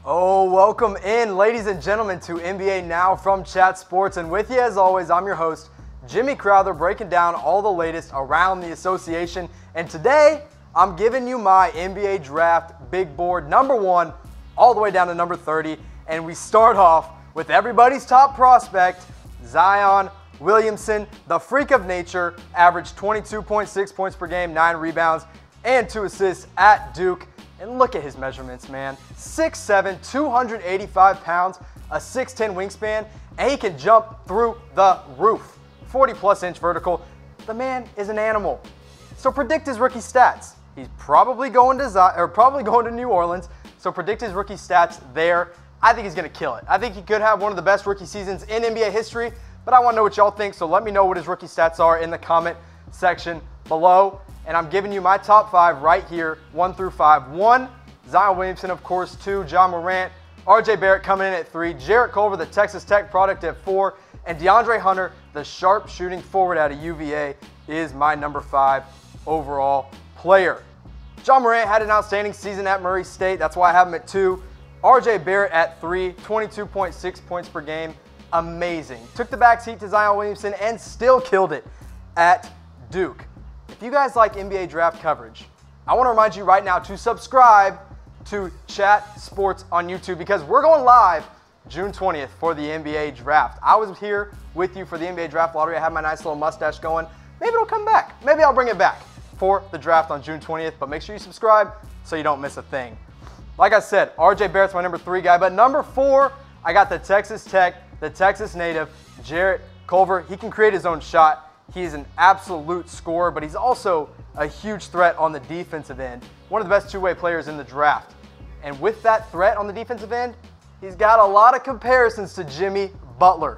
Oh, welcome in, ladies and gentlemen, to NBA Now from Chat Sports. And with you, as always, I'm your host, Jimmy Crowther, breaking down all the latest around the association. And today, I'm giving you my NBA Draft big board, number 1, all the way down to number 30. And we start off with everybody's top prospect, Zion Williamson, the freak of nature, averaged 22.6 points per game, 9 rebounds, and 2 assists at Duke. And look at his measurements, man. 6'7", 285 pounds, a 6'10 wingspan, and he can jump through the roof. 40-plus inch vertical. The man is an animal. So predict his rookie stats. He's probably going to New Orleans, so predict his rookie stats there. I think he's going to kill it. I think he could have one of the best rookie seasons in NBA history, but I want to know what y'all think, so let me know what his rookie stats are in the comment section below. And I'm giving you my top 5 right here, 1 through 5. 1, Zion Williamson, of course. 2, Ja Morant. RJ Barrett coming in at 3. Jarrett Culver, the Texas Tech product, at 4. And DeAndre Hunter, the sharp shooting forward out of UVA, is my number 5 overall player. Ja Morant had an outstanding season at Murray State. That's why I have him at 2. RJ Barrett at 3, 22.6 points per game. Amazing. Took the backseat to Zion Williamson and still killed it at Duke. If you guys like NBA draft coverage, I want to remind you right now to subscribe to Chat Sports on YouTube because we're going live June 20th for the NBA draft. I was here with you for the NBA draft lottery. I had my nice little mustache going. Maybe it'll come back. Maybe I'll bring it back for the draft on June 20th, but make sure you subscribe so you don't miss a thing. Like I said, RJ Barrett's my number 3 guy, but number 4, I got the Texas Tech, the Texas native, Jarrett Culver. He can create his own shot. He's an absolute scorer, but he's also a huge threat on the defensive end. One of the best two-way players in the draft. And with that threat on the defensive end, he's got a lot of comparisons to Jimmy Butler.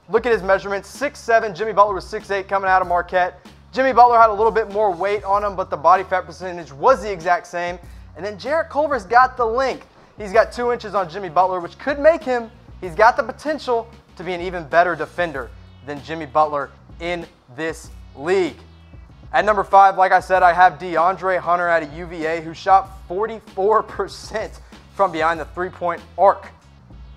Look at his measurements, 6'7", Jimmy Butler was 6'8", coming out of Marquette. Jimmy Butler had a little bit more weight on him, but the body fat percentage was the exact same. And then Jarrett Culver's got the length. He's got 2 inches on Jimmy Butler, which could make him, he's got the potential to be an even better defender than Jimmy Butler in this league. At number 5, like I said, I have DeAndre Hunter out of UVA, who shot 44% from behind the three-point arc.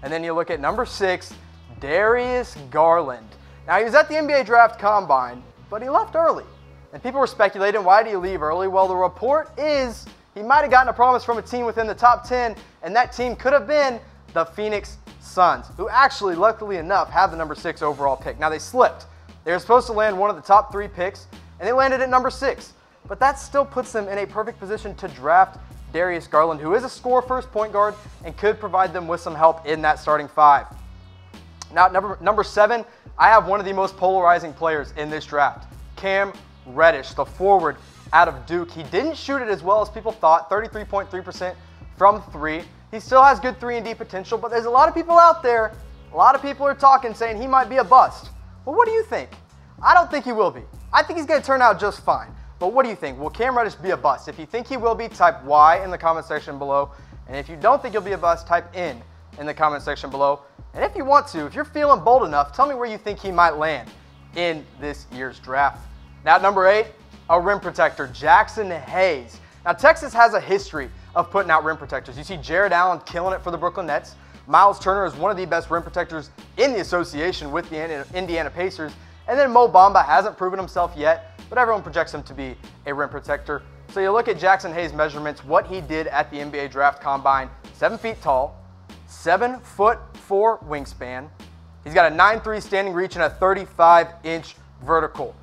And then you look at number 6, Darius Garland. Now, he was at the NBA Draft Combine, but he left early. And people were speculating, why did he leave early? Well, the report is he might have gotten a promise from a team within the top 10, and that team could have been the Phoenix Suns, who actually, luckily enough, have the number 6 overall pick. Now, they slipped. They were supposed to land one of the top 3 picks, and they landed at number 6. But that still puts them in a perfect position to draft Darius Garland, who is a score-first point guard and could provide them with some help in that starting 5. Now, number 7, I have one of the most polarizing players in this draft, Cam Reddish, the forward out of Duke. He didn't shoot it as well as people thought, 33.3% from 3. He still has good 3-and-D potential, but there's a lot of people out there, a lot of people are talking, saying he might be a bust. Well, what do you think? I don't think he will be. I think he's going to turn out just fine. But what do you think? Will Cam Reddish be a bust? If you think he will be, type Y in the comment section below. And if you don't think he'll be a bust, type in the comment section below. And if you want to, if you're feeling bold enough, tell me where you think he might land in this year's draft. Now, at number 8, a rim protector, Jackson Hayes. Now, Texas has a history of putting out rim protectors. You see Jared Allen killing it for the Brooklyn Nets. Miles Turner is one of the best rim protectors in the association with the Indiana Pacers. And then Mo Bamba hasn't proven himself yet, but everyone projects him to be a rim protector. So you look at Jackson Hayes' measurements, what he did at the NBA Draft Combine, 7 feet tall, 7'4" wingspan. He's got a 9'3" standing reach and a 35-inch vertical.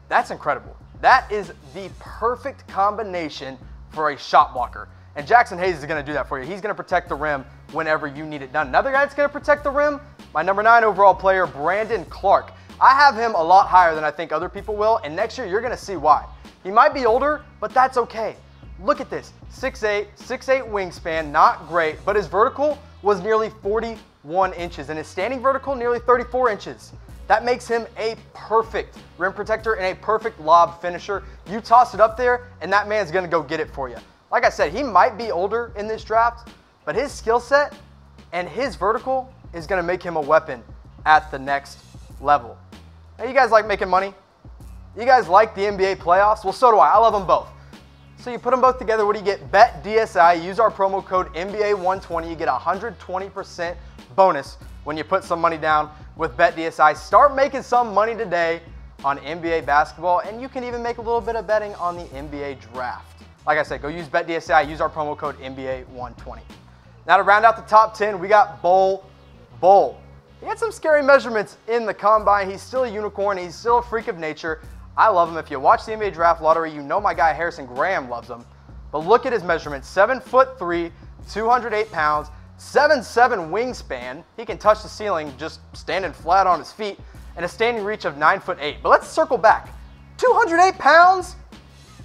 That's incredible. That is the perfect combination for a shot blocker. And Jackson Hayes is going to do that for you. He's going to protect the rim whenever you need it done. Another guy that's going to protect the rim, my number 9 overall player, Brandon Clarke. I have him a lot higher than I think other people will, and next year you're going to see why. He might be older, but that's okay. Look at this, 6'8", 6'8" wingspan, not great, but his vertical was nearly 41 inches, and his standing vertical nearly 34 inches. That makes him a perfect rim protector and a perfect lob finisher. You toss it up there, and that man's going to go get it for you. Like I said, he might be older in this draft, but his skill set and his vertical is going to make him a weapon at the next level. Now, you guys like making money? You guys like the NBA playoffs? Well, so do I. I love them both. So you put them both together, what do you get? Bet DSI, use our promo code NBA120, you get 120% bonus when you put some money down with Bet DSI. Start making some money today on NBA basketball, and you can even make a little bit of betting on the NBA draft. Like I said, go use Bet DSI, use our promo code NBA120. Now to round out the top 10, we got Bol Bol. He had some scary measurements in the combine. He's still a unicorn, he's still a freak of nature. I love him. If you watch the NBA Draft Lottery, you know my guy Harrison Graham loves him. But look at his measurements, 7'3", 208 pounds, 7'7" wingspan. He can touch the ceiling just standing flat on his feet, and a standing reach of 9'8". But let's circle back. 208 pounds?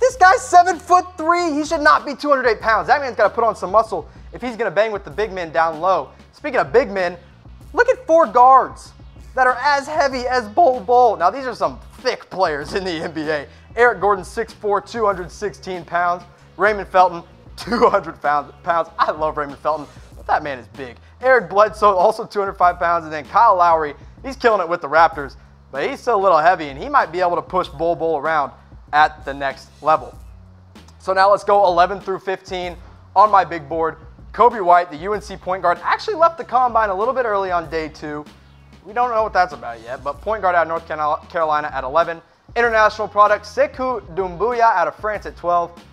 This guy's 7'3". He should not be 208 pounds. That man's got to put on some muscle if he's going to bang with the big men down low. Speaking of big men, look at 4 guards that are as heavy as Bol Bol. Now, these are some thick players in the NBA. Eric Gordon, 6'4", 216 pounds. Raymond Felton, 200 pounds. I love Raymond Felton, but that man is big. Eric Bledsoe, also 205 pounds. And then Kyle Lowry, he's killing it with the Raptors, but he's still a little heavy, and he might be able to push Bol Bol around at the next level. So now let's go 11 through 15 on my big board. Kobe White, the UNC point guard, actually left the combine a little bit early on day 2. We don't know what that's about yet, but point guard out of North Carolina at 11. International product, Sekou Doumbouya out of France at 12.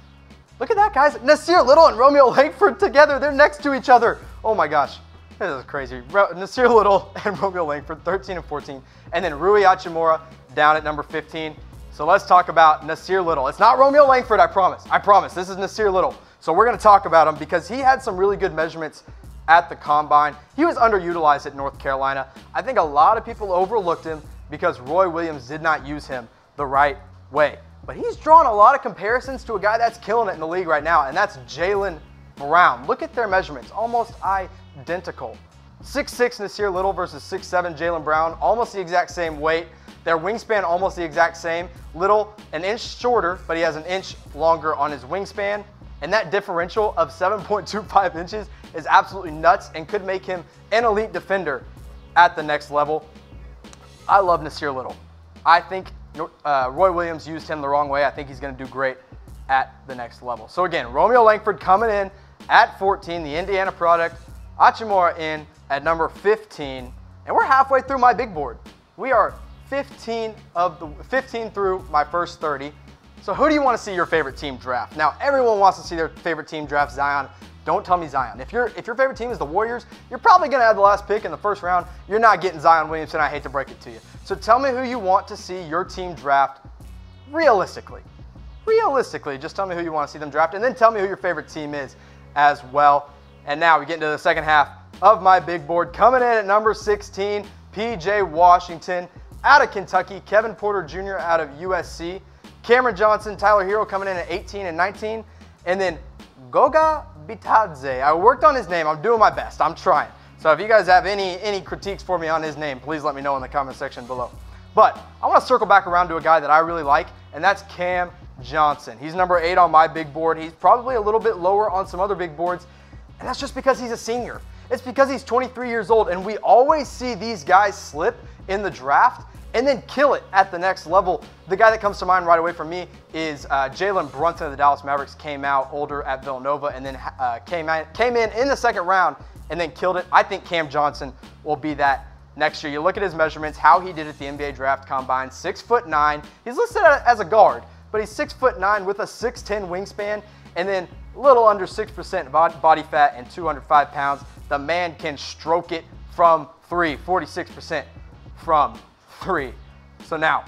Look at that, guys. Nasir Little and Romeo Langford together. They're next to each other. Oh my gosh, this is crazy. Nasir Little and Romeo Langford, 13 and 14. And then Rui Hachimura down at number 15. So let's talk about Nasir Little. It's not Romeo Langford, I promise. I promise. This is Nasir Little. So we're going to talk about him because he had some really good measurements at the combine. He was underutilized at North Carolina. I think a lot of people overlooked him because Roy Williams did not use him the right way. But he's drawn a lot of comparisons to a guy that's killing it in the league right now, and that's Jaylen Brown. Look at their measurements, almost identical. 6'6" Nasir Little versus 6'7" Jaylen Brown, almost the exact same weight. Their wingspan almost the exact same. Little an inch shorter, but he has an inch longer on his wingspan. And that differential of 7.25 inches is absolutely nuts and could make him an elite defender at the next level. I love Nasir Little. I think Roy Williams used him the wrong way. I think he's going to do great at the next level. So again, Romeo Langford coming in at 14, the Indiana product. Hachimura in at number 15. And we're halfway through my big board. We are 15 through my first 30. So who do you want to see your favorite team draft? Now, everyone wants to see their favorite team draft Zion. Don't tell me Zion. If your favorite team is the Warriors, you're probably going to have the last pick in the first round. You're not getting Zion Williamson. I hate to break it to you. So tell me who you want to see your team draft realistically. Realistically, just tell me who you want to see them draft, and then tell me who your favorite team is as well. And now we get into the second half of my big board. Coming in at number 16, P.J. Washington out of Kentucky, Kevin Porter Jr. out of USC, Cameron Johnson, Tyler Hero coming in at 18 and 19, and then Goga Bitadze. I worked on his name. I'm doing my best. I'm trying. So if you guys have any critiques for me on his name, please let me know in the comment section below. But I want to circle back around to a guy that I really like, and that's Cam Johnson. He's number 8 on my big board. He's probably a little bit lower on some other big boards, and that's just because he's a senior. It's because he's 23 years old, and we always see these guys slip in the draft and then kill it at the next level. The guy that comes to mind right away for me is Jalen Brunson of the Dallas Mavericks. Came out older at Villanova and then came in the second round and then killed it. I think Cam Johnson will be that next year. You look at his measurements, how he did at the NBA Draft Combine, 6'9". He's listed as a guard, but he's 6'9" with a 6'10" wingspan and then a little under 6% body fat and 205 pounds. The man can stroke it from 3, 46% from 3. So now,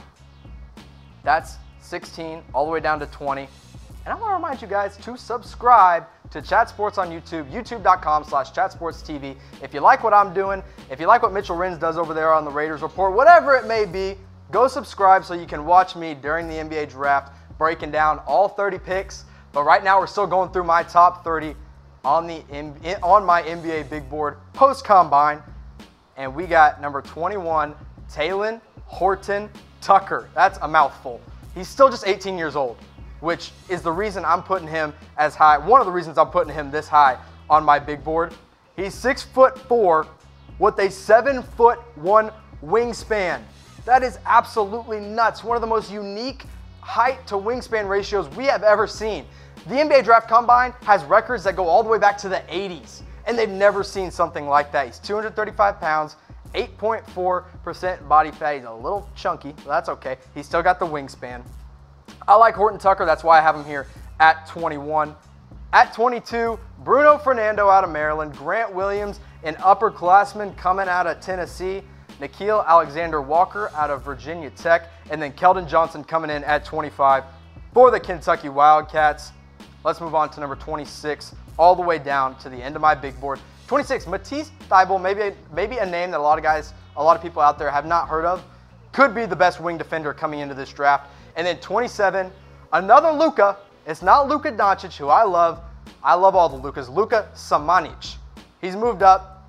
that's 16 all the way down to 20. And I want to remind you guys to subscribe to Chat Sports on YouTube, youtube.com/chatsportstv. If you like what I'm doing, if you like what Mitchell Renz does over there on the Raiders Report, whatever it may be, go subscribe so you can watch me during the NBA Draft breaking down all 30 picks. But right now, we're still going through my top 30 on my NBA Big Board post-combine. And we got number 21, Talen Horton-Tucker. That's a mouthful. He's still just 18 years old, which is the reason I'm putting him as high. One of the reasons I'm putting him this high on my big board. He's 6'4" with a 7'1" wingspan. That is absolutely nuts. One of the most unique height to wingspan ratios we have ever seen. The NBA Draft Combine has records that go all the way back to the 80s, and they've never seen something like that. He's 235 pounds, 8.4% body fat. He's a little chunky, but that's okay. He's still got the wingspan. I like Horton-Tucker. That's why I have him here at 21. At 22, Bruno Fernando out of Maryland, Grant Williams, an upperclassman coming out of Tennessee, Nickeil Alexander-Walker out of Virginia Tech, and then Keldon Johnson coming in at 25 for the Kentucky Wildcats. Let's move on to number 26, all the way down to the end of my big board. 26, Matisse Thybulle, maybe a name that a lot of people out there have not heard of. Could be the best wing defender coming into this draft. And then 27, another LUKA. It's not Luka Doncic, who I love. I love all the LUKAs. LUKA SAMANIC. He's moved up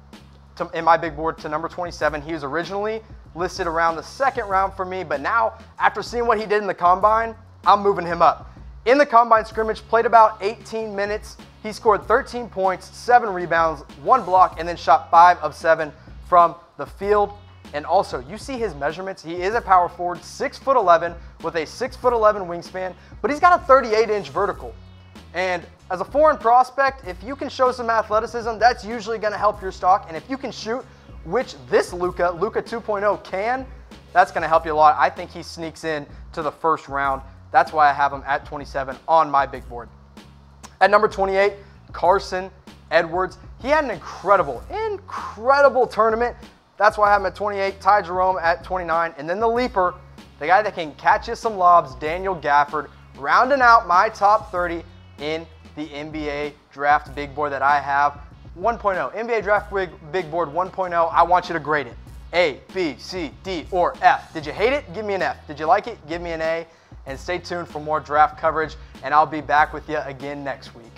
in my big board to number 27. He was originally listed around the second round for me, but now, after seeing what he did in the Combine, I'm moving him up. In the Combine scrimmage, played about 18 minutes. He scored 13 points, 7 rebounds, 1 block, and then shot 5 of 7 from the field. And also, you see his measurements. He is a power forward, 6'11", with a 6'11" wingspan, but he's got a 38-inch vertical. And as a foreign prospect, if you can show some athleticism, that's usually going to help your stock. And if you can shoot, which this LUKA 2.0 can, that's going to help you a lot. I think he sneaks in to the first round. That's why I have him at 27 on my big board. At number 28, Carson Edwards. He had an incredible tournament. That's why I have him at 28. Ty Jerome at 29. And then the leaper, the guy that can catch you some lobs, Daniel Gafford, rounding out my top 30 in the NBA Draft Big Board that I have. 1.0, NBA Draft Big Board 1.0. I want you to grade it. A, B, C, D, or F. Did you hate it? Give me an F. Did you like it? Give me an A. And stay tuned for more draft coverage, and I'll be back with you again next week.